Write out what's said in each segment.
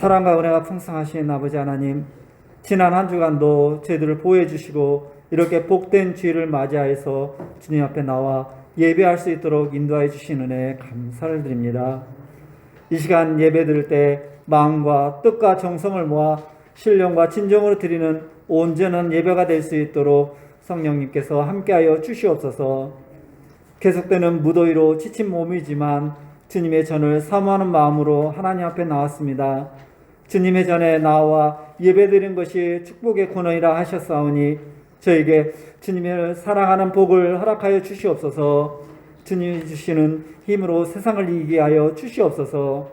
사랑과 은혜가 풍성하신 아버지 하나님, 지난 한 주간도 저희들을 보호해 주시고 이렇게 복된 주일을 맞이하여서 주님 앞에 나와 예배할 수 있도록 인도하여 주신 은혜에 감사를 드립니다. 이 시간 예배 드릴 때 마음과 뜻과 정성을 모아 신령과 진정으로 드리는 온전한 예배가 될 수 있도록 성령님께서 함께하여 주시옵소서. 계속되는 무더위로 지친 몸이지만 주님의 전을 사모하는 마음으로 하나님 앞에 나왔습니다. 주님의 전에 나와 예배드린 것이 축복의 근원이라 하셨사오니 저에게 주님을 사랑하는 복을 허락하여 주시옵소서. 주님이 주시는 힘으로 세상을 이기게 하여 주시옵소서.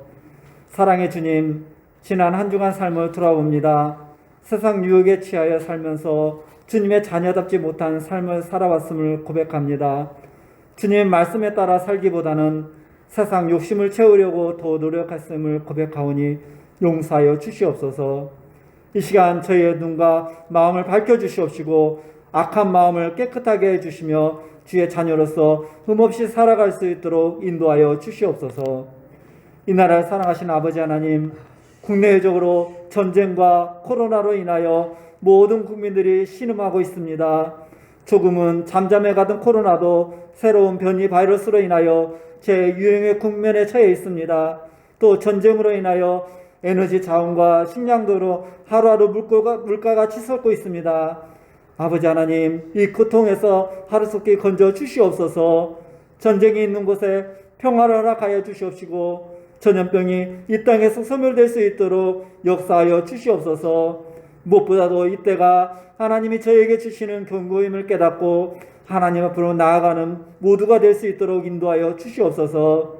사랑의 주님, 지난 한 주간 삶을 돌아봅니다. 세상 유혹에 취하여 살면서 주님의 자녀답지 못한 삶을 살아왔음을 고백합니다. 주님의 말씀에 따라 살기보다는 세상 욕심을 채우려고 더 노력했음을 고백하오니 용서하여 주시옵소서. 이 시간 저희의 눈과 마음을 밝혀주시옵시고 악한 마음을 깨끗하게 해주시며 주의 자녀로서 흠없이 살아갈 수 있도록 인도하여 주시옵소서. 이 나라를 사랑하신 아버지 하나님, 국내적으로 전쟁과 코로나로 인하여 모든 국민들이 신음하고 있습니다. 조금은 잠잠해 가던 코로나도 새로운 변이 바이러스로 인하여 재유행의 국면에 처해 있습니다. 또 전쟁으로 인하여 에너지 자원과 식량도로 하루하루 물가가 치솟고 있습니다. 아버지 하나님, 이 고통에서 하루속히 건져 주시옵소서. 전쟁이 있는 곳에 평화를 허락하여 주시옵시고 전염병이 이 땅에서 소멸될 수 있도록 역사하여 주시옵소서. 무엇보다도 이때가 하나님이 저에게 주시는 경고임을 깨닫고 하나님 앞으로 나아가는 모두가 될 수 있도록 인도하여 주시옵소서.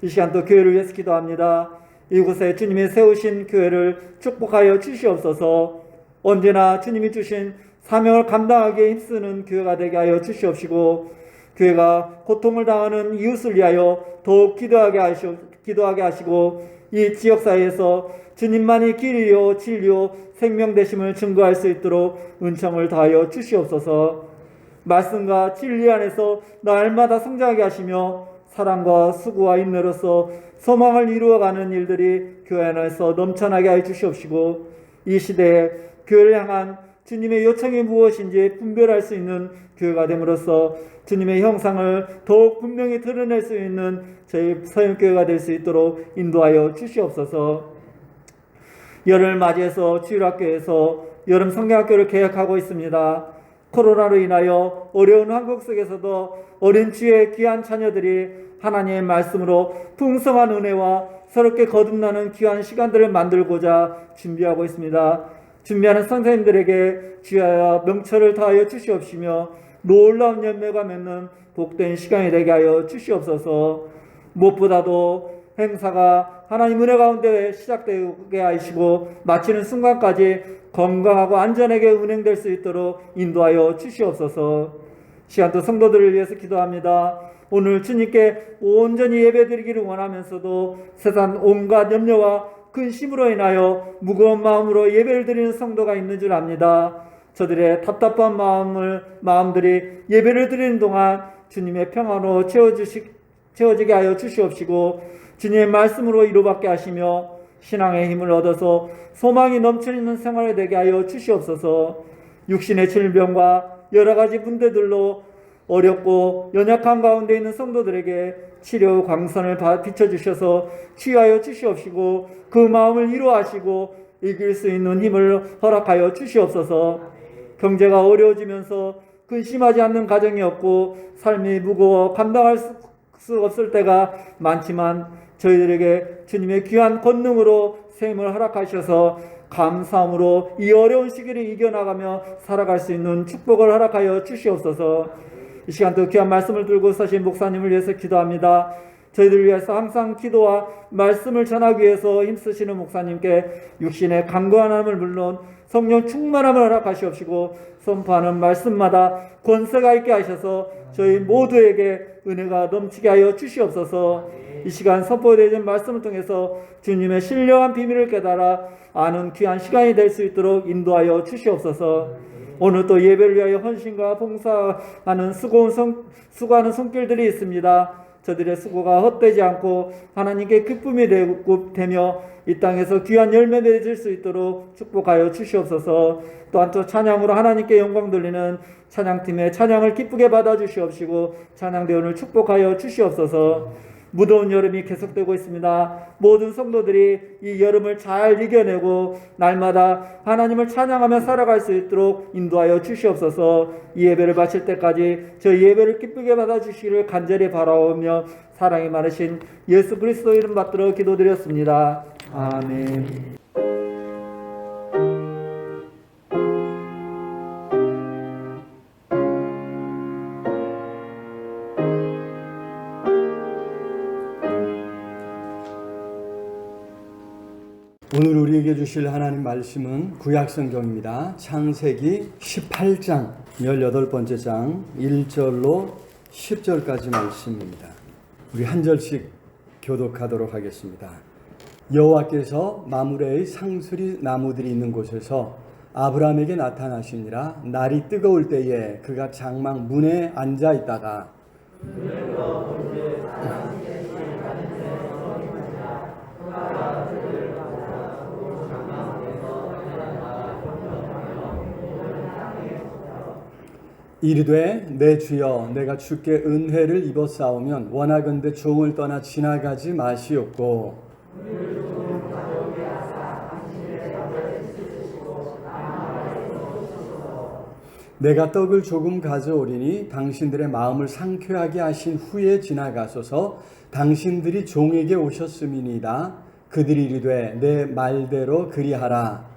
이 시간 또 교회를 위해서 기도합니다. 이곳에 주님이 세우신 교회를 축복하여 주시옵소서. 언제나 주님이 주신 사명을 감당하기에 힘쓰는 교회가 되게 하여 주시옵시고 교회가 고통을 당하는 이웃을 위하여 더욱 기도하게 하시고 이 지역사회에서 주님만이 길이요 진리요 생명 되심을 증거할 수 있도록 은총을 다하여 주시옵소서. 말씀과 진리 안에서 날마다 성장하게 하시며 사랑과 수고와 인내로서 소망을 이루어가는 일들이 교회 안에서 넘쳐나게 하여 주시옵시고 이 시대에 교회를 향한 주님의 요청이 무엇인지 분별할 수 있는 교회가 됨으로써 주님의 형상을 더욱 분명히 드러낼 수 있는 저희 서영교회가 될 수 있도록 인도하여 주시옵소서. 열을 맞이해서 주일학교에서 여름 성경학교를 개혁하고 있습니다. 코로나로 인하여 어려운 한국 속에서도 어린 주의 귀한 자녀들이 하나님의 말씀으로 풍성한 은혜와 새롭게 거듭나는 귀한 시간들을 만들고자 준비하고 있습니다. 준비하는 선생님들에게 주여 명철을 다하여 주시옵시며 놀라운 열매가 맺는 복된 시간이 되게 하여 주시옵소서. 무엇보다도 행사가 하나님 은혜 가운데 시작되게 하시고 마치는 순간까지 건강하고 안전하게 운행될 수 있도록 인도하여 주시옵소서. 시간도 성도들을 위해서 기도합니다. 오늘 주님께 온전히 예배드리기를 원하면서도 세상 온갖 염려와 근심으로 인하여 무거운 마음으로 예배를 드리는 성도가 있는 줄 압니다. 저들의 답답한 마음들이 예배를 드리는 동안 주님의 평화로 채워지게 하여 주시옵시고 주님의 말씀으로 위로받게 하시며 신앙의 힘을 얻어서 소망이 넘치는 생활이 되게 하여 주시옵소서. 육신의 질병과 여러 가지 문제들로 어렵고 연약한 가운데 있는 성도들에게 치료 광선을 비춰주셔서 치유하여 주시옵시고 그 마음을 위로하시고 이길 수 있는 힘을 허락하여 주시옵소서. 경제가 어려워지면서 근심하지 않는 가정이 없고 삶이 무거워 감당할 수 없을 때가 많지만 저희들에게 주님의 귀한 권능으로 샘을 허락하셔서 감사함으로 이 어려운 시기를 이겨나가며 살아갈 수 있는 축복을 허락하여 주시옵소서. 이 시간도 귀한 말씀을 들고 서신 목사님을 위해서 기도합니다. 저희들을 위해서 항상 기도와 말씀을 전하기 위해서 힘쓰시는 목사님께 육신의 강건함을 물론 성령 충만함을 허락하시옵시고 선포하는 말씀마다 권세가 있게 하셔서 저희 모두에게 은혜가 넘치게 하여 주시옵소서. 이 시간 선포되는 말씀을 통해서 주님의 신령한 비밀을 깨달아 아는 귀한 시간이 될 수 있도록 인도하여 주시옵소서. 오늘 또 예배를 위하여 헌신과 봉사하는 수고하는 손길들이 있습니다. 저들의 수고가 헛되지 않고 하나님께 기쁨이 되며 이 땅에서 귀한 열매 맺을 수 있도록 축복하여 주시옵소서. 또한 또 찬양으로 하나님께 영광 돌리는 찬양팀의 찬양을 기쁘게 받아 주시옵시고 찬양대원을 축복하여 주시옵소서. 무더운 여름이 계속되고 있습니다. 모든 성도들이 이 여름을 잘 이겨내고 날마다 하나님을 찬양하며 살아갈 수 있도록 인도하여 주시옵소서. 이 예배를 마칠 때까지 저희 예배를 기쁘게 받아주시기를 간절히 바라오며 사랑이 많으신 예수 그리스도 이름 받들어 기도드렸습니다. 아멘. 오늘 우리에게 주실 하나님 말씀은 구약성경입니다. 창세기 18장 18번째 장 1절로 10절까지 말씀입니다. 우리 한 절씩 교독하도록 하겠습니다. 여호와께서 마므레의 상수리 나무들이 있는 곳에서 아브라함에게 나타나시니라. 날이 뜨거울 때에 그가 장막 문에 앉아 있다가 이르되 내 주여 내가 주께 은혜를 입어 싸우면 원하건대 종을 떠나 지나가지 마시옵고 내가 떡을 조금 가져오리니 당신들의 마음을 상쾌하게 하신 후에 지나가소서. 당신들이 종에게 오셨음이니이다. 그들이 이르되 내 말대로 그리하라.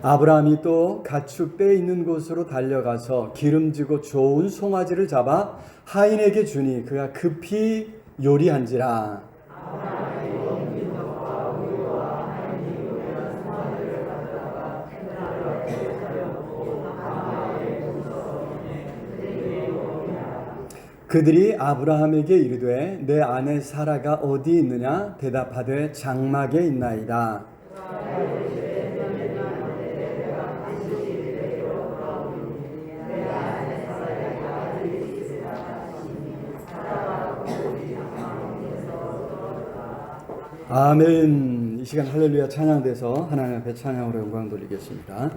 아브라함이 또 가축대에 있는 곳으로 달려가서 기름지고 좋은 송아지를 잡아 하인에게 주니 그가 급히 요리한지라. 그들이 아브라함에게 이르되 내 아내 사라가 어디 있느냐? 대답하되 장막에 있나이다. 아멘. 이 시간 할렐루야 찬양돼서 하나님 앞에 찬양으로 영광 돌리겠습니다.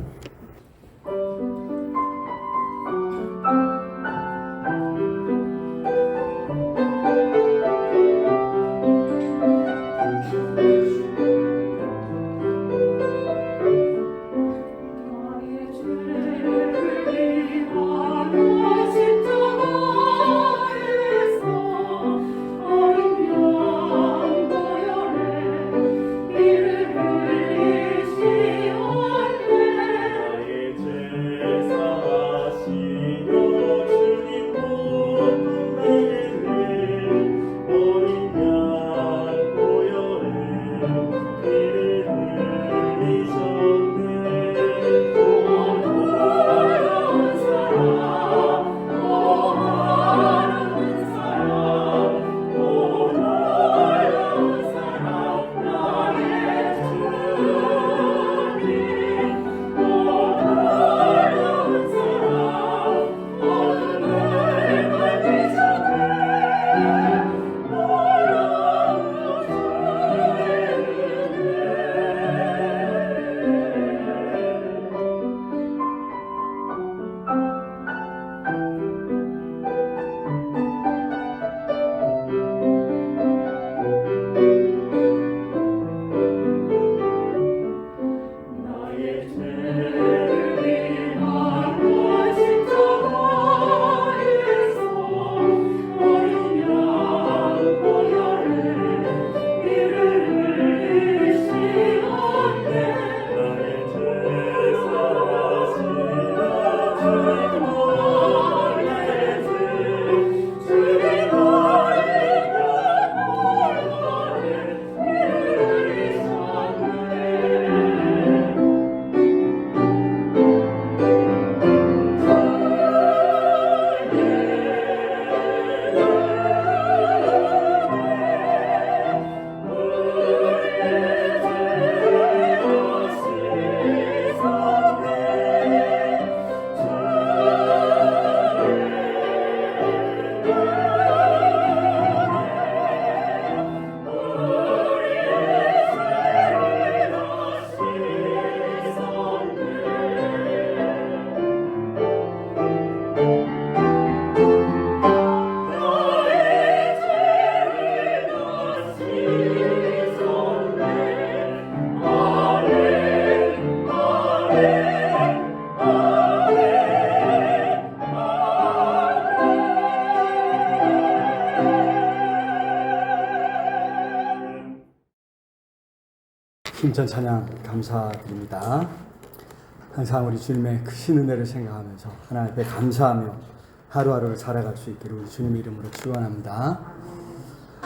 힘찬 찬양 감사드립니다. 항상 우리 주님의 크신 은혜를 생각하면서 하나님 앞에 감사하며 하루하루를 살아갈 수 있기를 우리 주님의 이름으로 축원합니다.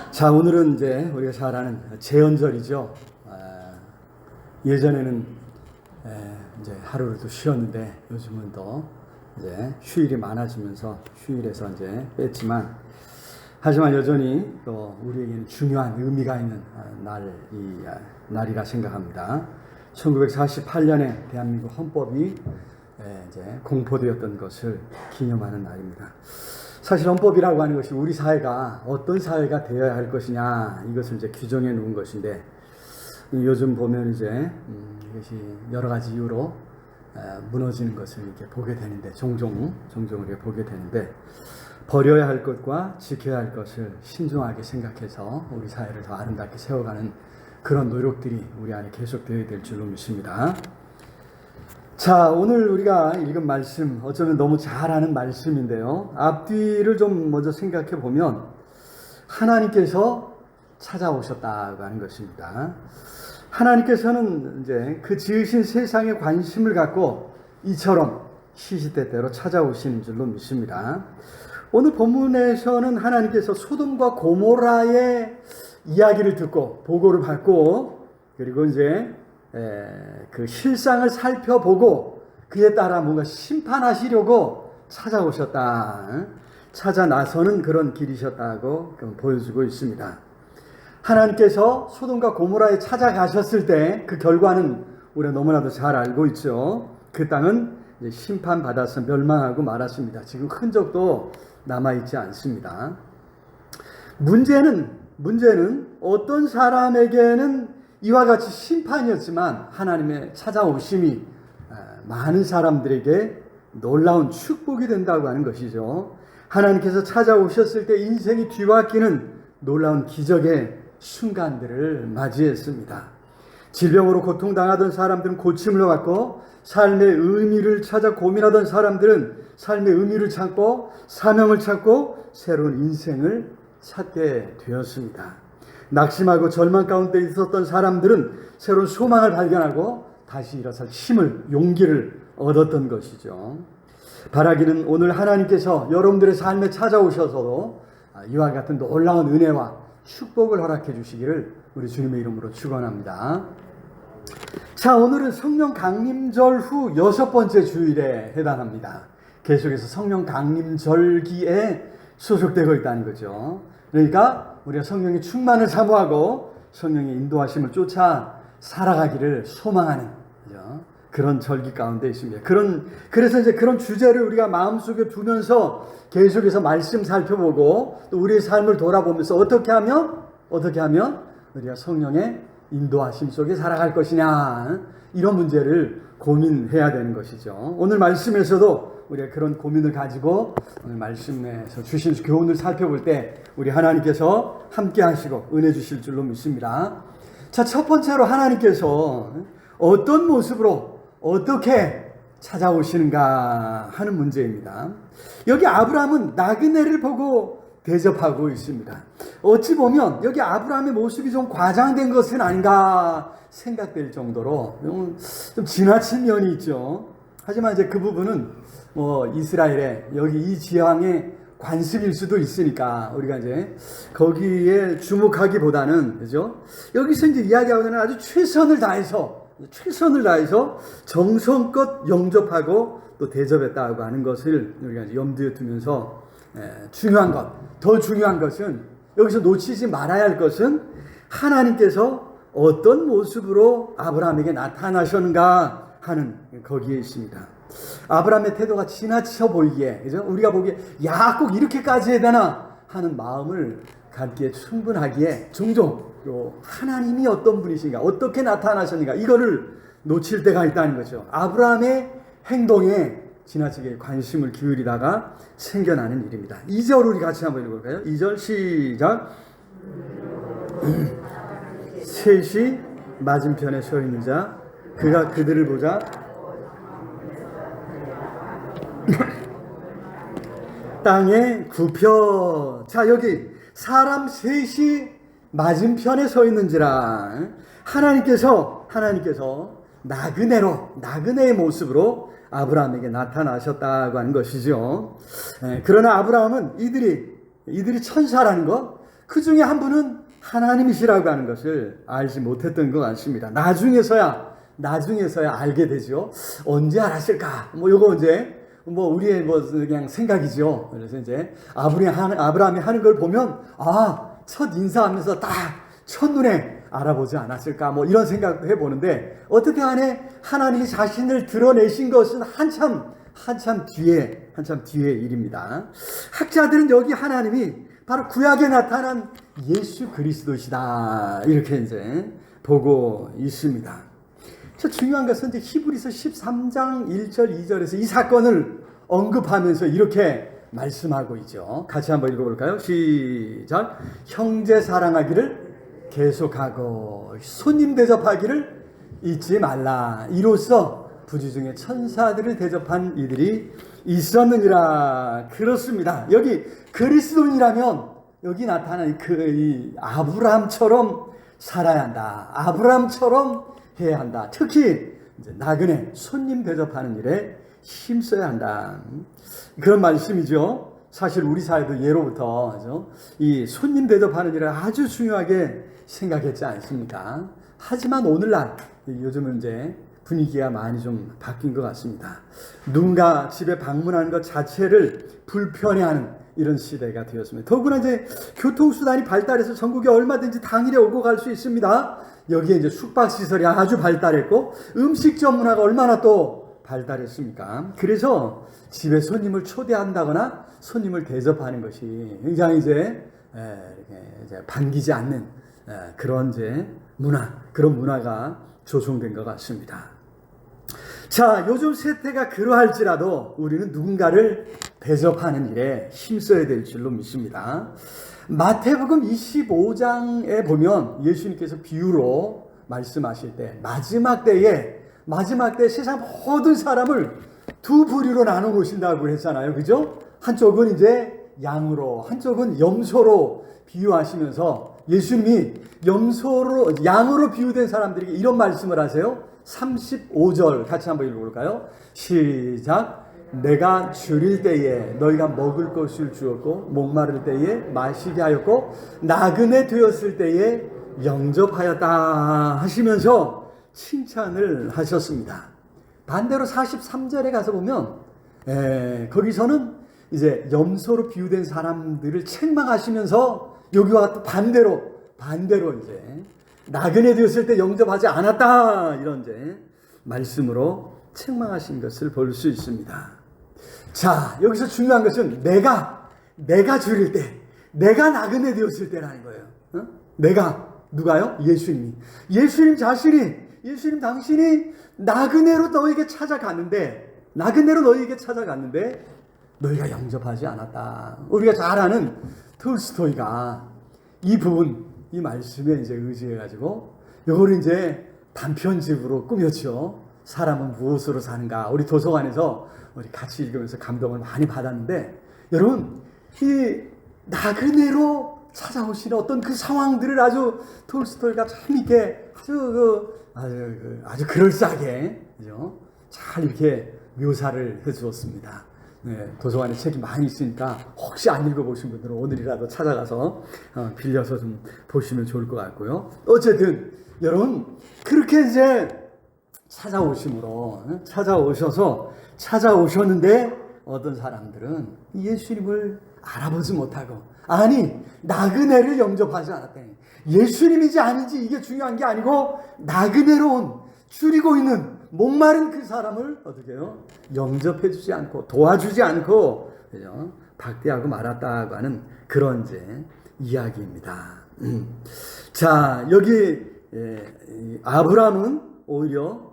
자, 오늘은 이제 우리가 잘 아는 제헌절이죠. 예전에는 이제 하루를 또 쉬었는데 요즘은 더 이제 휴일이 많아지면서 휴일에서 이제 뺐지만, 하지만 여전히 또 우리에게는 중요한 의미가 있는 날이라 생각합니다. 1948년에 대한민국 헌법이 이제 공포되었던 것을 기념하는 날입니다. 사실 헌법이라고 하는 것이 우리 사회가 어떤 사회가 되어야 할 것이냐, 이것을 이제 규정해 놓은 것인데, 요즘 보면 이제 이것이 여러 가지 이유로 무너지는 것을 이렇게 보게 되는데, 종종 이렇게 보게 되는데, 버려야 할 것과 지켜야 할 것을 신중하게 생각해서 우리 사회를 더 아름답게 세워가는 그런 노력들이 우리 안에 계속되어야 될 줄로 믿습니다. 자, 오늘 우리가 읽은 말씀, 어쩌면 너무 잘 아는 말씀인데요. 앞뒤를 좀 먼저 생각해 보면 하나님께서 찾아오셨다고 하는 것입니다. 하나님께서는 이제 그 지으신 세상에 관심을 갖고 이처럼 시시때때로 찾아오시는 줄로 믿습니다. 오늘 본문에서는 하나님께서 소돔과 고모라의 이야기를 듣고 보고를 받고, 그리고 이제 그 실상을 살펴보고 그에 따라 뭔가 심판하시려고 찾아오셨다, 찾아 나서는 그런 길이셨다고 보여주고 있습니다. 하나님께서 소돔과 고모라에 찾아가셨을 때 그 결과는 우리가 너무나도 잘 알고 있죠. 그 땅은 이제 심판받아서 멸망하고 말았습니다. 지금 흔적도 남아있지 않습니다. 문제는 어떤 사람에게는 이와 같이 심판이었지만 하나님의 찾아오심이 많은 사람들에게 놀라운 축복이 된다고 하는 것이죠. 하나님께서 찾아오셨을 때 인생이 뒤바뀌는 놀라운 기적의 순간들을 맞이했습니다. 질병으로 고통당하던 사람들은 고침을 받고, 삶의 의미를 찾아 고민하던 사람들은 삶의 의미를 찾고 사명을 찾고 새로운 인생을 찾게 되었습니다. 낙심하고 절망 가운데 있었던 사람들은 새로운 소망을 발견하고 다시 일어설 힘을, 용기를 얻었던 것이죠. 바라기는 오늘 하나님께서 여러분들의 삶에 찾아오셔서도 이와 같은 놀라운 은혜와 축복을 허락해 주시기를 우리 주님의 이름으로 축원합니다. 자, 오늘은 성령 강림절 후 6번째 주일에 해당합니다. 계속해서 성령 강림절기에 소속되고 있다는 거죠. 그러니까 우리가 성령의 충만을 사모하고 성령의 인도하심을 쫓아 살아가기를 소망하는, 그죠? 그런 절기 가운데 있습니다. 그래서 이제 그런 주제를 우리가 마음속에 두면서 계속해서 말씀 살펴보고 또 우리의 삶을 돌아보면서 어떻게 하면 우리가 성령의 인도하심 속에 살아갈 것이냐, 이런 문제를 고민해야 되는 것이죠. 오늘 말씀에서도 우리가 그런 고민을 가지고 오늘 말씀에서 주신 교훈을 살펴볼 때 우리 하나님께서 함께 하시고 은혜 주실 줄로 믿습니다. 자, 첫 번째로 하나님께서 어떤 모습으로 어떻게 찾아오시는가 하는 문제입니다. 여기 아브라함은 나그네를 보고 대접하고 있습니다. 어찌 보면 여기 아브라함의 모습이 좀 과장된 것은 아닌가 생각될 정도로 좀 지나친 면이 있죠. 하지만 이제 그 부분은 이스라엘의 여기 이 지향의 관습일 수도 있으니까 우리가 이제 거기에 주목하기보다는, 그죠? 여기서 이제 이야기하고는 아주 최선을 다해서 정성껏 영접하고 또 대접했다고 하는 것을 우리가 이제 염두에 두면서 더 중요한 것은, 여기서 놓치지 말아야 할 것은 하나님께서 어떤 모습으로 아브라함에게 나타나셨는가 하는 거기에 있습니다. 아브라함의 태도가 지나쳐 보이기에, 그죠? 우리가 보기에 야, 꼭 이렇게까지 해야 되나 하는 마음을 갖기에 충분하기에 종종 하나님이 어떤 분이신가, 어떻게 나타나셨는가, 이거를 놓칠 때가 있다는 거죠. 아브라함의 행동에 지나치게 관심을 기울이다가 생겨나는 일입니다. 2절 우리 같이 한번 읽어볼까요? 2절 시작. 셋이 맞은편에 서 있는 자, 그가 그들을 보자 땅에 굽혀. 자, 여기 사람 셋이 맞은편에 서 있는지라. 하나님께서 나그네의 모습으로 아브라함에게 나타나셨다고 하는 것이죠. 그러나 아브라함은 이들이 천사라는 것, 그 중에 한 분은 하나님이시라고 하는 것을 알지 못했던 것 같습니다. 나중에서야 알게 되죠. 언제 알았을까? 요거 이제 우리의 그냥 생각이죠. 그래서 이제 아브라함이 하는 걸 보면 첫 인사하면서 딱 첫눈에 알아보지 않았을까? 이런 생각도 해보는데, 어떻게 안에 하나님이 자신을 드러내신 것은 한참 뒤에 일입니다. 학자들은 여기 하나님이 바로 구약에 나타난 예수 그리스도시다, 이렇게 이제 보고 있습니다. 저 중요한 것은 이제 히브리서 13장 1절 2절에서 이 사건을 언급하면서 이렇게 말씀하고 있죠. 같이 한번 읽어볼까요? 시작. 형제 사랑하기를 계속하고 손님 대접하기를 잊지 말라. 이로써 부지중에 천사들을 대접한 이들이 있었느니라. 그렇습니다. 여기 그리스도인이라면 여기 나타난 이 아브라함처럼 살아야 한다. 아브라함처럼 해야 한다. 특히 이제 나그네 손님 대접하는 일에 힘써야 한다. 그런 말씀이죠. 사실 우리 사회도 예로부터 이 손님 대접하는 일을 아주 중요하게 생각했지 않습니까? 하지만 오늘날 요즘은 이제 분위기가 많이 좀 바뀐 것 같습니다. 누군가 집에 방문하는 것 자체를 불편해하는 이런 시대가 되었습니다. 더구나 이제 교통수단이 발달해서 전국에 얼마든지 당일에 오고 갈 수 있습니다. 여기에 이제 숙박시설이 아주 발달했고 음식점 문화가 얼마나 또 발달했습니까? 그래서 집에 손님을 초대한다거나 손님을 대접하는 것이 굉장히 이제 반기지 않는 그런 그런 문화가 조성된 것 같습니다. 자, 요즘 세태가 그러할지라도 우리는 누군가를 대접하는 일에 힘써야 될 줄로 믿습니다. 마태복음 25장에 보면 예수님께서 비유로 말씀하실 때 마지막 때에 세상 모든 사람을 두 부류로 나눠 놓으신다고 했잖아요. 그죠? 한쪽은 이제 양으로, 한쪽은 염소로 비유하시면서 예수님이 양으로 비유된 사람들에게 이런 말씀을 하세요. 35절 같이 한번 읽어볼까요? 시작. 내가 줄일 때에 너희가 먹을 것을 주었고 목마를 때에 마시게 하였고 나그네 되었을 때에 영접하였다 하시면서 칭찬을 하셨습니다. 반대로 43절에 가서 보면 거기서는 이제 염소로 비유된 사람들을 책망하시면서 여기와 또 반대로 이제 나그네 되었을 때 영접하지 않았다 이런 이제 말씀으로 책망하신 것을 볼 수 있습니다. 자, 여기서 중요한 것은 내가 줄일 때, 내가 나그네 되었을 때라는 거예요. 누가요? 예수님이. 예수님 당신이 나그네로 너에게 찾아갔는데 너희가 영접하지 않았다. 우리가 잘 아는 톨스토이가 이 말씀에 이제 의지해가지고 이거를 이제 단편집으로 꾸몄죠. 사람은 무엇으로 사는가. 우리 도서관에서 우리 같이 읽으면서 감동을 많이 받았는데, 여러분 이 나그네로 찾아오시는 어떤 그 상황들을 아주 톨스토이가 참 이렇게 아주 그럴싸하게 그죠? 잘 이렇게 묘사를 해주었습니다. 네, 도서관에 책이 많이 있으니까 혹시 안 읽어보신 분들은 오늘이라도 찾아가서 빌려서 좀 보시면 좋을 것 같고요. 어쨌든 여러분 그렇게 이제 찾아오셨는데 어떤 사람들은 예수님을 알아보지 못하고 나그네를 영접하지 않았다니. 예수님이지 아닌지 이게 중요한 게 아니고 나그네로 온 줄이고 있는 목마른 그 사람을 어떻게 해요? 영접해주지 않고 도와주지 않고 그죠? 박대하고 말았다고 하는 그런 이제 이야기입니다. 자, 여기 아브라함은 오히려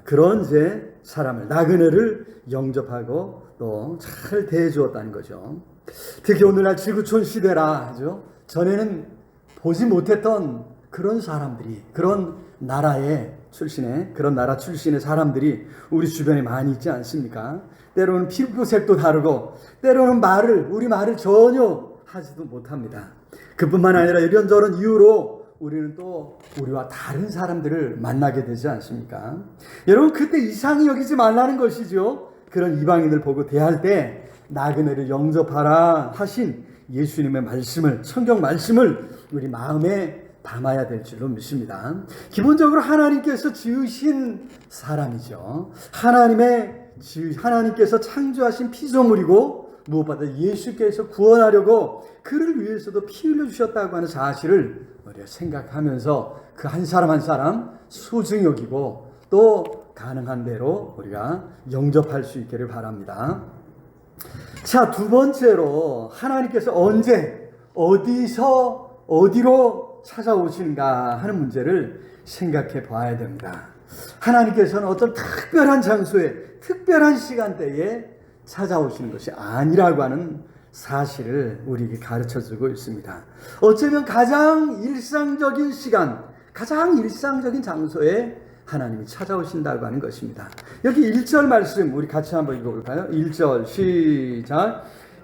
그런 이제 사람을 나그네를 영접하고 또 잘 대해주었다는 거죠. 특히 오늘날 지구촌 시대라 그죠? 전에는 보지 못했던 그런 사람들이 그런 나라 출신의 사람들이 우리 주변에 많이 있지 않습니까? 때로는 피부색도 다르고 때로는 우리 말을 전혀 하지도 못합니다. 그뿐만 아니라 이런저런 이유로 우리는 또 우리와 다른 사람들을 만나게 되지 않습니까? 여러분, 그때 이상히 여기지 말라는 것이죠. 그런 이방인을 보고 대할 때 나그네를 영접하라 하신 예수님의 말씀을, 성경 말씀을 우리 마음에 담아야 될 줄로 믿습니다. 기본적으로 하나님께서 지으신 사람이죠. 하나님께서 창조하신 피조물이고 무엇보다 예수께서 구원하려고 그를 위해서도 피 흘려주셨다고 하는 사실을 우리가 생각하면서 그 한 사람 한 사람 소중히 여기고 또 가능한 대로 우리가 영접할 수 있기를 바랍니다. 자, 두 번째로 하나님께서 언제, 어디서, 어디로 찾아오시는가 하는 문제를 생각해 봐야 됩니다. 하나님께서는 어떤 특별한 장소에, 특별한 시간대에 찾아오시는 것이 아니라고 하는 사실을 우리에게 가르쳐주고 있습니다. 어쩌면 가장 일상적인 시간, 가장 일상적인 장소에 하나님이 찾아오신다고 하는 것입니다. 여기 1절 말씀 우리 같이 한번 읽어볼까요? 1절 시작.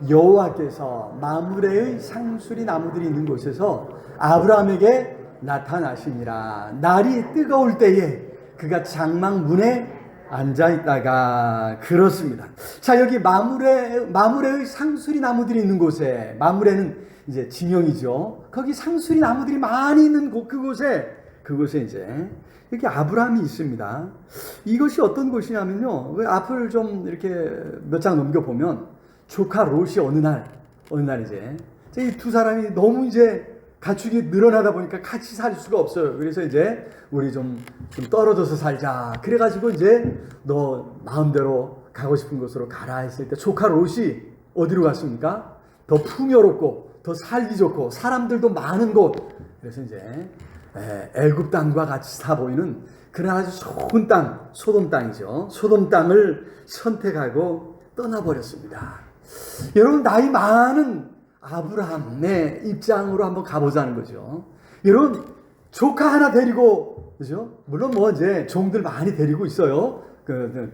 여호와께서 마므레의 상수리 나무들이 있는 곳에서 아브라함에게 나타나시니라. 날이 뜨거울 때에 그가 장막 문에 앉아 있다가 그렇습니다. 자, 여기 마므레의 상수리 나무들이 있는 곳에, 마므레는 이제 지명이죠. 거기 상수리 나무들이 많이 있는 그곳에 이제 이렇게 아브라함이 있습니다. 이것이 어떤 곳이냐면요. 앞을 좀 이렇게 몇 장 넘겨보면 조카 롯이 어느 날 이제 이 두 사람이 너무 이제 가축이 늘어나다 보니까 같이 살 수가 없어요. 그래서 이제 우리 좀 떨어져서 살자. 그래가지고 이제 너 마음대로 가고 싶은 곳으로 가라 했을 때 조카 롯이 어디로 갔습니까? 더 풍요롭고 더 살기 좋고 사람들도 많은 곳. 그래서 이제 애굽 땅과 같이 다 보이는 그런 아주 좋은 땅, 소돔 땅이죠. 소돔 땅을 선택하고 떠나버렸습니다. 여러분, 나이 많은 아브라함의 입장으로 한번 가보자는 거죠. 여러분, 조카 하나 데리고, 그죠? 물론 뭐 이제 종들 많이 데리고 있어요.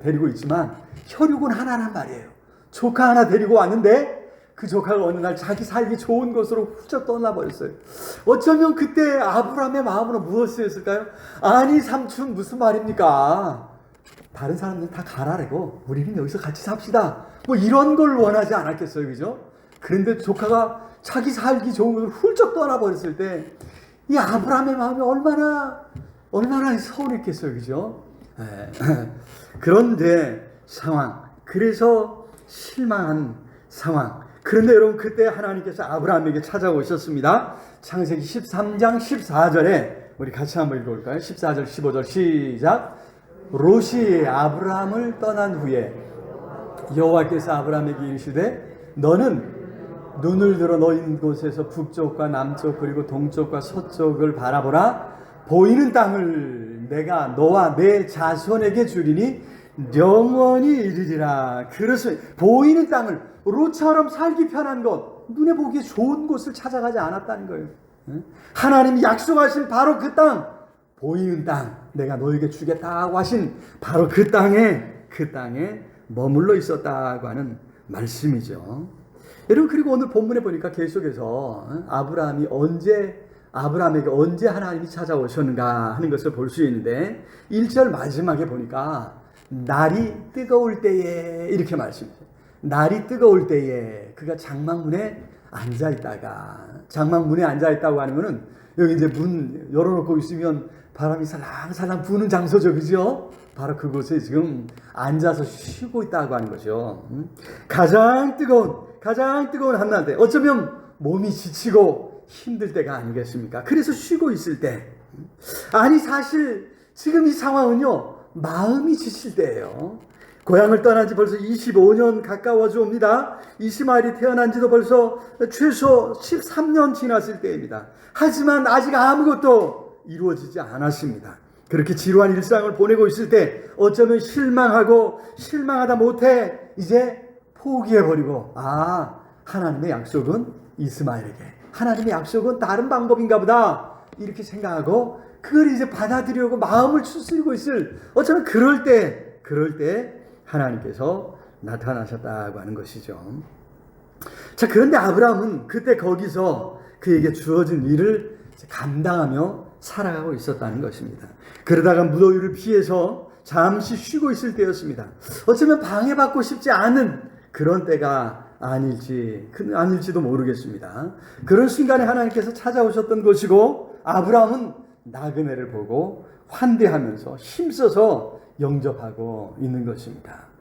데리고 있지만 혈육은 하나란 말이에요. 조카 하나 데리고 왔는데 그 조카가 어느 날 자기 살기 좋은 곳으로 훌쩍 떠나버렸어요. 어쩌면 그때 아브라함의 마음으로 무엇이었을까요? 아니 삼촌 무슨 말입니까? 다른 사람들 다 가라래고 우리는 여기서 같이 삽시다. 뭐 이런 걸 원하지 않았겠어요, 그죠? 그런데 조카가 자기 살기 좋은 곳을 훌쩍 떠나버렸을 때 이 아브라함의 마음이 얼마나 서운했겠어요, 그죠? 그런데 상황, 그래서 실망한 상황. 그런데 여러분, 그때 하나님께서 아브라함에게 찾아오셨습니다. 창세기 13장 14절에 우리 같이 한번 읽어볼까요? 14절 15절 시작. 롯이 아브라함을 떠난 후에 여호와께서 아브라함에게 이르시되 너는 눈을 들어 너 있는 곳에서 북쪽과 남쪽 그리고 동쪽과 서쪽을 바라보라. 보이는 땅을 내가 너와 내 자손에게 주리니 영원히 이르리라. 그렇습니다. 보이는 땅을, 롯처럼 살기 편한 곳, 눈에 보기에 좋은 곳을 찾아가지 않았다는 거예요. 하나님이 약속하신 바로 그 땅, 보이는 땅, 내가 너에게 주겠다고 하신 바로 그 땅에 머물러 있었다고 하는 말씀이죠. 여러분, 그리고 오늘 본문에 보니까 계속해서 아브라함에게 언제 하나님이 찾아오셨는가 하는 것을 볼 수 있는데 1절 마지막에 보니까 날이 뜨거울 때에 이렇게 말씀해요. 날이 뜨거울 때에 그가 장막문에 앉아있다가, 장막문에 앉아있다고 하면은 여기 이제 문 열어놓고 있으면 바람이 살랑살랑 부는 장소죠, 그죠? 바로 그곳에 지금 앉아서 쉬고 있다고 하는 거죠. 가장 뜨거운 한낮에 어쩌면 몸이 지치고 힘들 때가 아니겠습니까? 그래서 쉬고 있을 때, 아니 사실 지금 이 상황은요, 마음이 지칠 때예요. 고향을 떠난 지 벌써 25년 가까워져 옵니다. 이스마엘이 태어난 지도 벌써 최소 13년 지났을 때입니다. 하지만 아직 아무것도 이루어지지 않았습니다. 그렇게 지루한 일상을 보내고 있을 때 어쩌면 실망하다 못해 이제 포기해버리고, 하나님의 약속은 이스마엘에게, 하나님의 약속은 다른 방법인가 보다 이렇게 생각하고 그걸 이제 받아들이려고 마음을 추스리고 있을, 어쩌면 그럴 때 하나님께서 나타나셨다고 하는 것이죠. 자, 그런데 아브라함은 그때 거기서 그에게 주어진 일을 감당하며 살아가고 있었다는 것입니다. 그러다가 무더위를 피해서 잠시 쉬고 있을 때였습니다. 어쩌면 방해받고 싶지 않은 그런 때가 아닐지도 모르겠습니다. 그런 순간에 하나님께서 찾아오셨던 것이고, 아브라함은 나그네를 보고 환대하면서 힘써서 영접하고 있는 것입니다.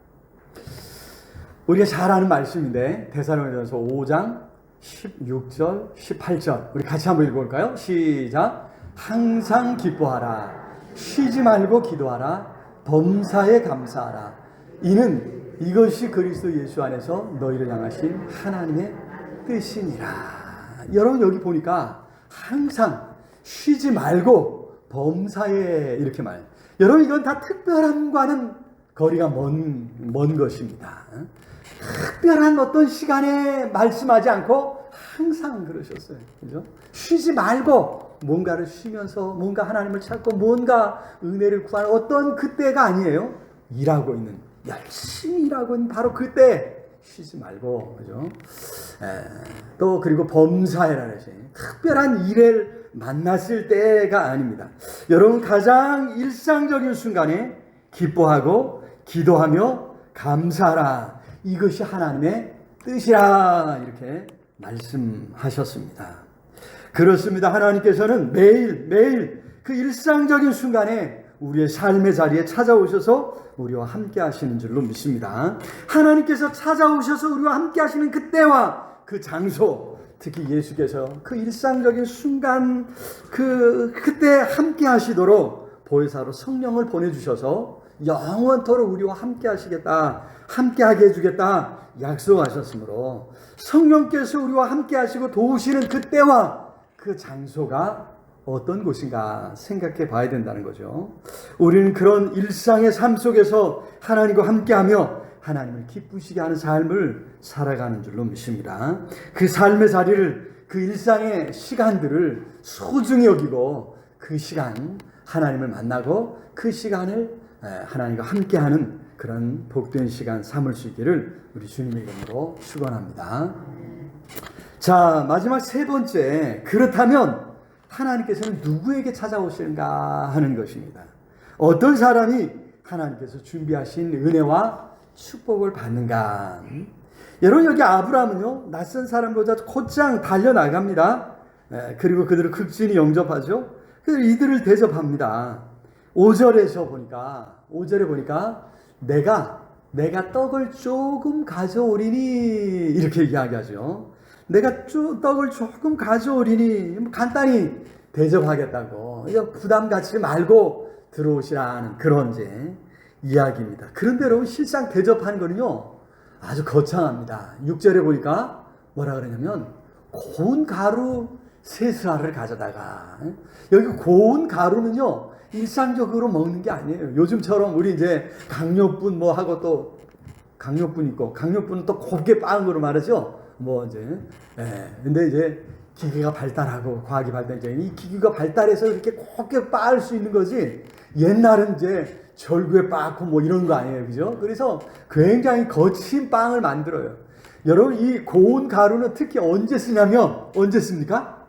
우리가 잘 아는 말씀인데 데살로니가전서 5장 16절 18절 우리 같이 한번 읽어볼까요? 시작. 항상 기뻐하라, 쉬지 말고 기도하라, 범사에 감사하라. 이것이 그리스도 예수 안에서 너희를 향하신 하나님의 뜻이니라. 여러분, 여기 보니까 항상 쉬지 말고 범사에 이렇게 말. 여러분, 이건 다 특별함과는 거리가 먼 것입니다. 특별한 어떤 시간에 말씀하지 않고 항상 그러셨어요. 그죠? 쉬지 말고 뭔가를 쉬면서 뭔가 하나님을 찾고 뭔가 은혜를 구하는 어떤 그때가 아니에요. 일하고 있는, 열심히 일하고 있는 바로 그때 쉬지 말고, 그죠? 또 그리고 범사에라 그러지. 특별한 일을 만났을 때가 아닙니다. 여러분, 가장 일상적인 순간에 기뻐하고 기도하며 감사하라. 이것이 하나님의 뜻이라 이렇게 말씀하셨습니다. 그렇습니다. 하나님께서는 매일 그 일상적인 순간에 우리의 삶의 자리에 찾아오셔서 우리와 함께 하시는 줄로 믿습니다. 하나님께서 찾아오셔서 우리와 함께 하시는 그때와 그 장소, 특히 예수께서 그 일상적인 순간 그때 함께 하시도록 보혜사로 성령을 보내주셔서 영원토록 우리와 함께 하시겠다, 함께 하게 해주겠다 약속하셨으므로 성령께서 우리와 함께 하시고 도우시는 그때와 그 장소가 어떤 곳인가 생각해 봐야 된다는 거죠. 우리는 그런 일상의 삶 속에서 하나님과 함께하며 하나님을 기쁘시게 하는 삶을 살아가는 줄로 믿습니다. 그 삶의 자리를, 그 일상의 시간들을 소중히 여기고 그 시간 하나님을 만나고 그 시간을 하나님과 함께하는 그런 복된 시간 삼을 수 있기를 우리 주님의 이름으로 축원합니다. 자, 마지막 세 번째, 그렇다면 하나님께서는 누구에게 찾아오시는가 하는 것입니다. 어떤 사람이 하나님께서 준비하신 은혜와 축복을 받는가. 여러분, 여기 아브라함은요, 낯선 사람보다 곧장 달려나갑니다. 그리고 그들을 극진히 영접하죠. 그래서 이들을 대접합니다. 5절에 보니까 내가 떡을 조금 가져오리니 이렇게 이야기하죠. 내가 떡을 조금 가져오리니 간단히 대접하겠다고, 부담 갖지 말고 들어오시라는 그런 이야기입니다. 그런데 여러분, 실상 대접하는 거는요 아주 거창합니다. 6절에 보니까 뭐라 그러냐면 고운 가루 세스알을 가져다가, 여기 고운 가루는요 일상적으로 먹는 게 아니에요. 요즘처럼 우리 강력분 뭐 하고 또 강력분 있고, 강력분은 또 곱게 빻은 거로 말하죠. 근데 기계가 발달하고 과학이 발달해서 이 기계가 발달해서 이렇게 곱게 빻을 수 있는 거지, 옛날은 절구에 빻고 뭐 이런 거 아니에요. 그죠? 그래서 굉장히 거친 빵을 만들어요. 여러분, 이 고운 가루는 특히 언제 쓰냐면, 언제 씁니까?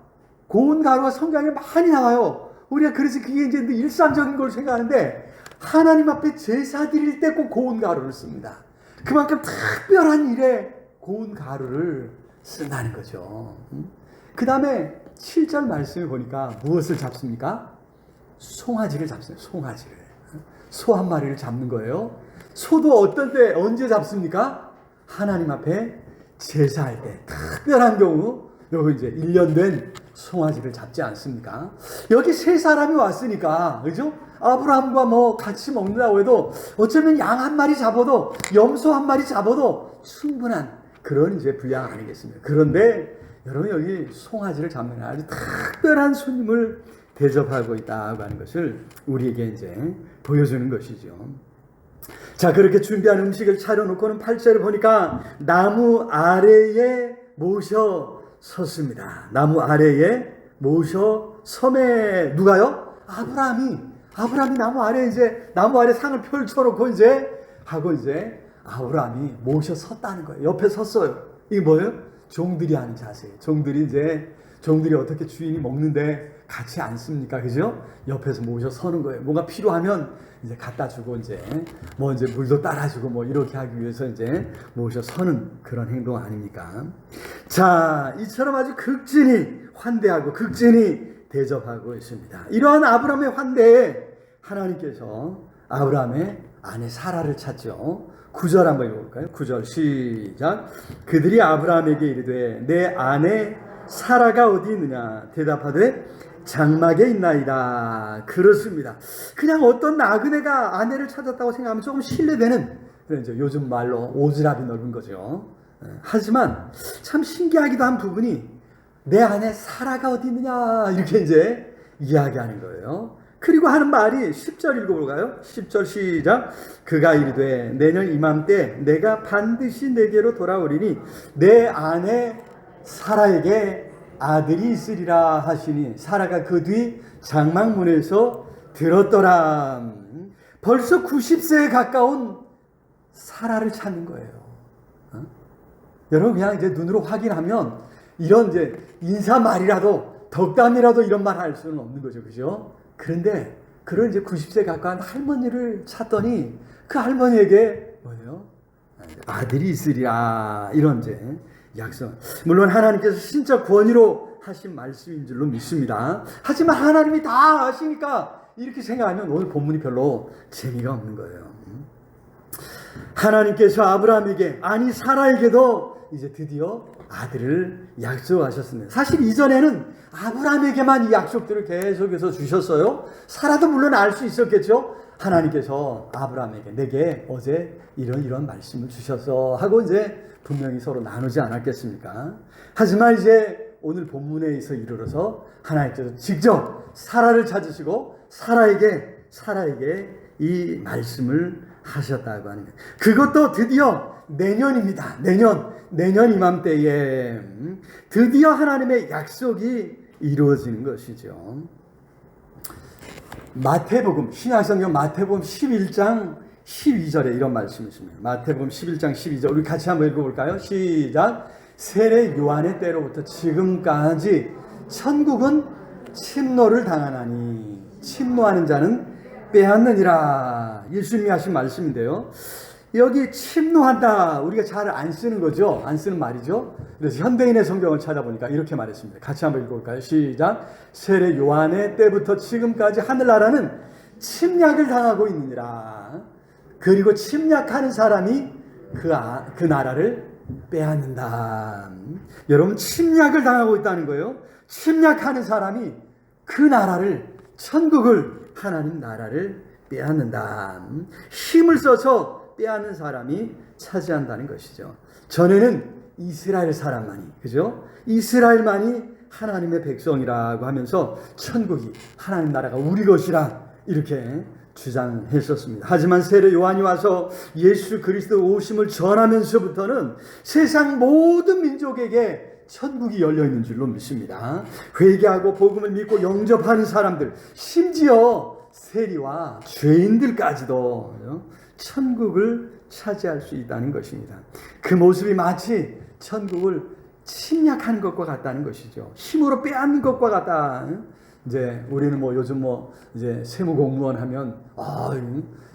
고운 가루가 성경에 많이 나와요. 우리가 그래서 그게 일상적인 걸 생각하는데, 하나님 앞에 제사 드릴 때 꼭 고운 가루를 씁니다. 그만큼 특별한 일에 고운 가루를 쓴다는 거죠. 그 다음에 7절 말씀을 보니까 무엇을 잡습니까? 송아지를 잡습니다. 송아지를. 소 한 마리를 잡는 거예요. 소도 어떤 때 언제 잡습니까? 하나님 앞에 제사할 때, 특별한 경우 여기 1년 된 송아지를 잡지 않습니까? 여기 세 사람이 왔으니까, 그죠? 아브라함과 같이 먹는다고 해도 어쩌면 양 한 마리 잡아도, 염소 한 마리 잡아도 충분한 그런 분량 아니겠습니까? 그런데 여러분, 여기 송아지를 잡는 아주 특별한 손님을 대접하고 있다고 하는 것을 우리에게 보여주는 것이죠. 자, 그렇게 준비한 음식을 차려놓고는 8절을 보니까 나무 아래에 모셔 섰습니다. 나무 아래에 모셔 섬에 누가요? 아브라함이 나무 아래 상을 펼쳐놓고 아브라함이 모셔 섰다는 거예요. 옆에 섰어요. 이게 뭐예요? 종들이 하는 자세예요. 종들이 종들이 어떻게 주인이 먹는데 같이 앉습니까? 그죠? 옆에서 모셔 서는 거예요. 뭔가 필요하면 이제 갖다 주고 이제 뭐 이제 물도 따라주고 뭐 이렇게 하기 위해서 이제 모셔 서는 그런 행동 아닙니까? 자, 이처럼 아주 극진히 환대하고 극진히 대접하고 있습니다. 이러한 아브라함의 환대에 하나님께서 아브라함의 아내 사라를 찾죠. 9절 한번 읽어볼까요? 9절 시작. 그들이 아브라함에게 이르되 내 아내 사라가 어디 있느냐? 대답하되 장막에 있나이다. 그렇습니다. 그냥 어떤 나그네가 아내를 찾았다고 생각하면 조금 신뢰되는 그런 이제 요즘 말로 오지랖이 넓은 거죠. 하지만 참 신기하기도 한 부분이 내 아내 사라가 어디 있느냐 이렇게 이제 이야기하는 거예요. 그리고 하는 말이 10절 읽어볼까요? 10절 시작. 그가 이르되 내년 이맘때 내가 반드시 내게로 돌아오리니 내 아내 사라에게 아들이 있으리라 하시니 사라가 그 뒤 장막문에서 들었더라. 벌써 90세에 가까운 사라를 찾는 거예요. 여러분 그냥 이제 눈으로 확인하면 이런 이제 인사말이라도 덕담이라도 이런 말 할 수는 없는 거죠. 그죠? 그런데 그런 이제 90세 가까운 할머니를 찾더니 그 할머니에게 뭐예요? 아들이 있으리라 이런 이제 약속. 물론 하나님께서 신적 권위로 하신 말씀인 줄로 믿습니다. 하지만 하나님이 다 아시니까 이렇게 생각하면 오늘 본문이 별로 재미가 없는 거예요. 하나님께서 아브라함에게 아니 사라에게도 이제 드디어 아들을 약속하셨습니다. 사실 이전에는 아브라함에게만 이 약속들을 계속해서 주셨어요. 사라도 물론 알 수 있었겠죠. 하나님께서 아브라함에게 내게 어제 이런 말씀을 주셨어 하고 이제 분명히 서로 나누지 않았겠습니까? 하지만 이제 오늘 본문에서 이르러서 하나님께서 직접 사라를 찾으시고 사라에게 이 말씀을 하셨다고 하는 거예요. 그것도 드디어 내년입니다. 내년 이맘때에 드디어 하나님의 약속이 이루어지는 것이죠. 마태복음, 신약성경 마태복음 11장 12절에 이런 말씀이 있습니다. 마태복음 11장 12절 우리 같이 한번 읽어볼까요? 시작. 세례 요한의 때로부터 지금까지 천국은 침노를 당하나니 침노하는 자는 빼앗느니라. 예수님이 하신 말씀인데요. 여기 침노한다 우리가 잘 안 쓰는 거죠. 안 쓰는 말이죠. 그래서 현대인의 성경을 찾아보니까 이렇게 말했습니다. 같이 한번 읽어볼까요? 시작. 세례 요한의 때부터 지금까지 하늘나라는 침략을 당하고 있느니라. 그리고 침략하는 사람이 그 나라를 빼앗는다. 여러분 침략을 당하고 있다는 거예요. 침략하는 사람이 그 나라를 천국을 하나님 나라를 빼앗는다. 힘을 써서 빼앗는 사람이 차지한다는 것이죠. 전에는 이스라엘 사람만이 그죠? 이스라엘만이 하나님의 백성이라고 하면서 천국이 하나님 나라가 우리 것이라 이렇게 주장했었습니다. 하지만 세례 요한이 와서 예수 그리스도 오심을 전하면서부터는 세상 모든 민족에게 천국이 열려있는 줄로 믿습니다. 회개하고 복음을 믿고 영접하는 사람들 심지어 세리와 죄인들까지도 천국을 차지할 수 있다는 것입니다. 그 모습이 마치 천국을 침략하는 것과 같다는 것이죠. 힘으로 빼앗는 것과 같다. 이제 우리는 뭐 요즘 이제 세무 공무원 하면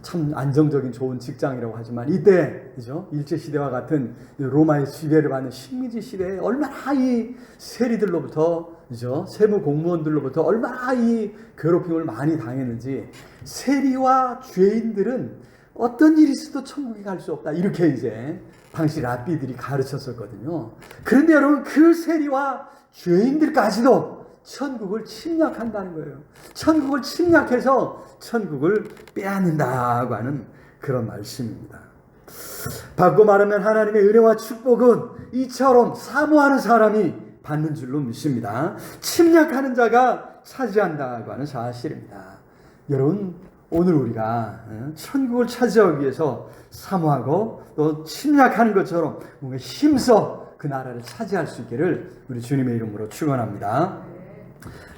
참 안정적인 좋은 직장이라고 하지만 이때 그죠? 일제 시대와 같은 로마의 지배를 받는 식민지 시대에 얼마나 이 세리들로부터 그죠? 세무 공무원들로부터 얼마나 이 괴롭힘을 많이 당했는지 세리와 죄인들은 어떤 일이 있어도 천국에 갈 수 없다. 이렇게 이제 당시 랍비들이 가르쳤었거든요. 그런데 여러분 그 세리와 죄인들까지도 천국을 침략한다는 거예요. 천국을 침략해서 천국을 빼앗는다고 하는 그런 말씀입니다. 바꿔 말하면 하나님의 은혜와 축복은 이처럼 사모하는 사람이 받는 줄로 믿습니다. 침략하는 자가 차지한다고 하는 사실입니다. 여러분 오늘 우리가 천국을 차지하기 위해서 사모하고 또 침략하는 것처럼 뭔가 힘써 그 나라를 차지할 수 있기를 우리 주님의 이름으로 축원합니다.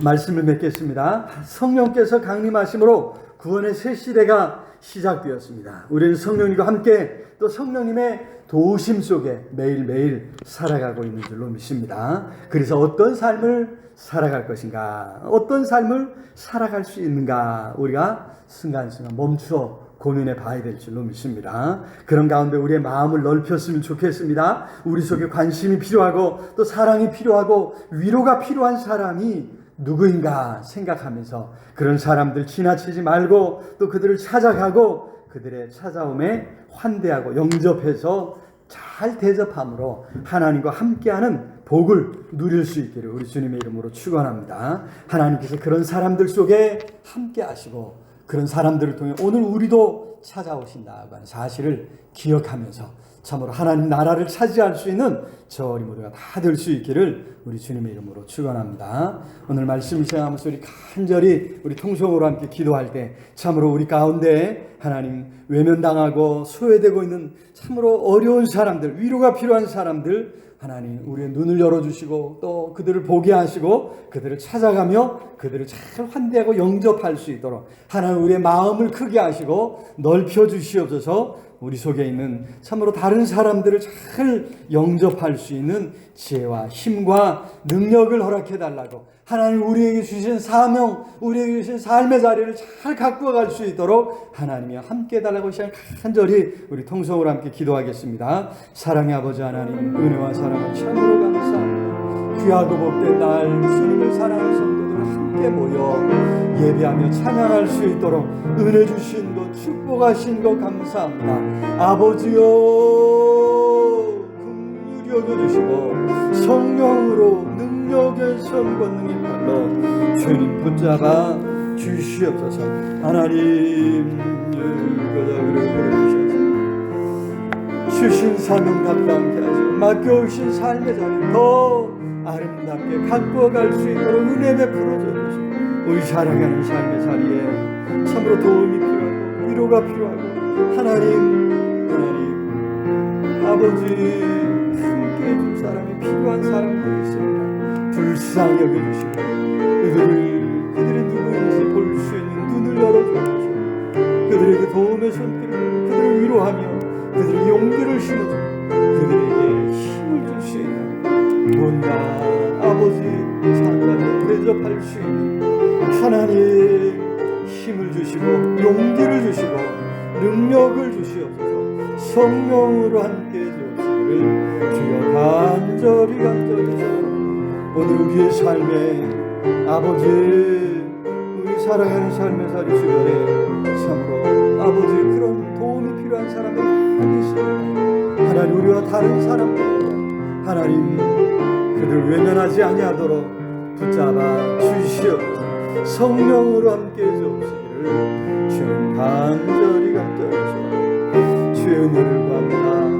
말씀을 맺겠습니다. 성령께서 강림하심으로 구원의 새 시대가 시작되었습니다. 우리는 성령님과 함께 또 성령님의 도우심 속에 매일매일 살아가고 있는 줄로 믿습니다. 그래서 어떤 삶을 살아갈 것인가, 어떤 삶을 살아갈 수 있는가, 우리가 순간순간 멈추어 고민해 봐야 될 줄로 믿습니다. 그런 가운데 우리의 마음을 넓혔으면 좋겠습니다. 우리 속에 관심이 필요하고 또 사랑이 필요하고 위로가 필요한 사람이 누구인가 생각하면서 그런 사람들 지나치지 말고 또 그들을 찾아가고 그들의 찾아옴에 환대하고 영접해서 잘 대접함으로 하나님과 함께하는 복을 누릴 수 있기를 우리 주님의 이름으로 축원합니다. 하나님께서 그런 사람들 속에 함께 하시고 그런 사람들을 통해 오늘 우리도 찾아오신다고 하는 사실을 기억하면서 참으로 하나님 나라를 차지할 수 있는 저 우리 모두가 다 될 수 있기를 우리 주님의 이름으로 축원합니다. 오늘 말씀 시행하면서 우리 간절히 우리 통성으로 함께 기도할 때 참으로 우리 가운데 하나님 외면당하고 소외되고 있는 참으로 어려운 사람들, 위로가 필요한 사람들 하나님 우리의 눈을 열어주시고 또 그들을 보게 하시고 그들을 찾아가며 그들을 잘 환대하고 영접할 수 있도록 하나님 우리의 마음을 크게 하시고 넓혀 주시옵소서. 우리 속에 있는 참으로 다른 사람들을 잘 영접할 수 있는 지혜와 힘과 능력을 허락해 달라고 하나님 우리에게 주신 사명, 우리에게 주신 삶의 자리를 잘 갖고 갈 수 있도록 하나님이 함께 해달라고 시간 간절히 우리 통성으로 함께 기도하겠습니다. 사랑의 아버지 하나님, 은혜와 사랑을 참으로 감사합니다. 귀하고 복된 날 주님을 사랑하는 성도들 함께 모여 예배하며 찬양할 수 있도록 은혜 주신 것, 축복하신 것 감사합니다. 아버지여 긍휼히 여겨주시고 성령으로 능력의 손 권능의 팔로 주님 붙잡아 주시옵소서. 하나님 주신 사명 감당케 하시고 맡겨오신 삶의 자리 더 아름답게 갖고 갈 수 있도록 은혜 베풀어 주시고 우리 살아가는 삶의 자리에 참으로 도움이 필요하고 위로가 필요하고 하나님 아버지 함께해 줄 사람이 필요한 사람들이 있습니다. 불쌍히 여겨주시고 그들이 누구인지 볼 수 있는 눈을 열어주시고 그들에게 도움의 손길을 들고 그들을 위로하며 그들에게 용기를 심어주고 그들에게 힘을 줄 수 있는 뭔가 아버지 찬란히 대접할 수 있는 하나님 힘을 주시고 용기를 주시고 능력을 주시옵소서. 성령으로 함께 해주시기를 주여 간절히 오늘 우리의 삶에 아버지 우리 살아가는 삶의 자리 주변에 참으로 아버지 그런 도움이 필요한 사람들이 많이 있습니다. 하나님 우리와 다른 사람들 하나님 그들 외면하지 아니하도록 붙잡아 주시옵소서. 성령으로 함께 해주시기를 주님 간절히 주의 은혜를 구합니다.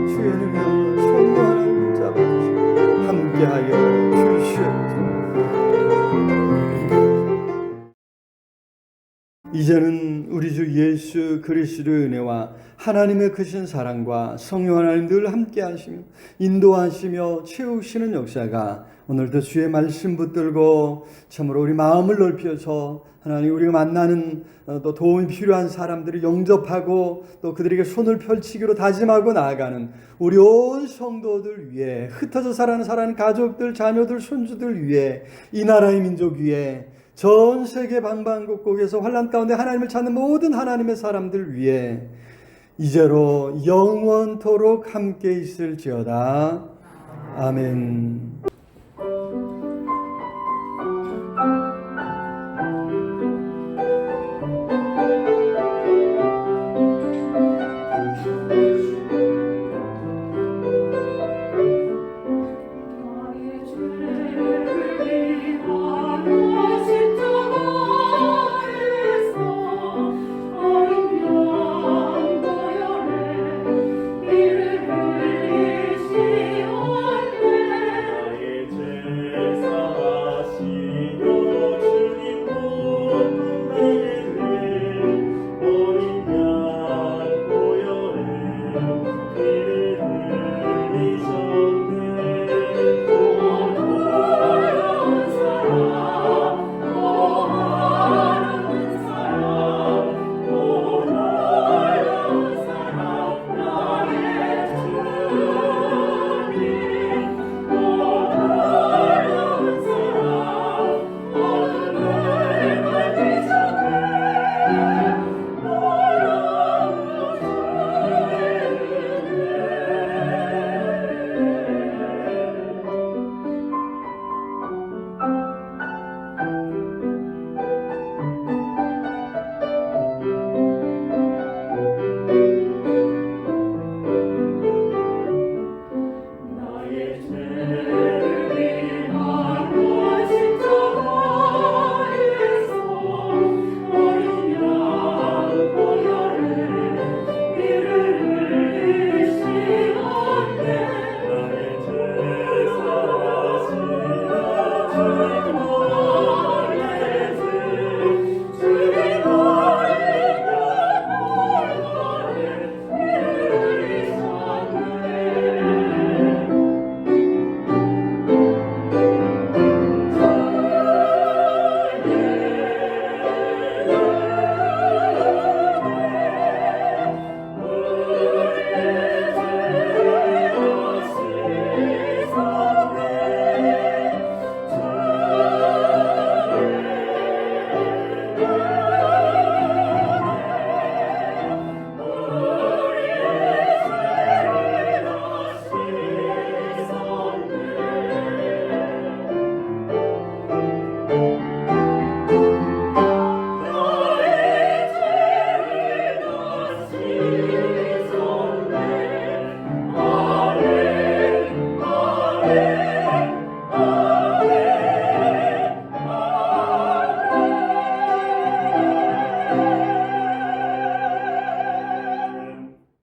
주의 은혜로 성령 하나님 붙잡아 주시고 함께하여 주시옵소서. 이제는 우리 주 예수 그리스도의 은혜와 하나님의 크신 사랑과 성령 하나님 늘 함께 하시며 인도하시며 채우시는 역사가 오늘도 주의 말씀 붙들고 참으로 우리 마음을 넓혀서 하나님 우리가 만나는 또 도움이 필요한 사람들을 영접하고 또 그들에게 손을 펼치기로 다짐하고 나아가는 우리 온 성도들 위해 흩어져 살아가는 가족들, 자녀들, 손주들 위해 이 나라의 민족 위해 전 세계 방방곡곡에서 환난 가운데 하나님을 찾는 모든 하나님의 사람들 위해 이제로 영원토록 함께 있을지어다. 아멘.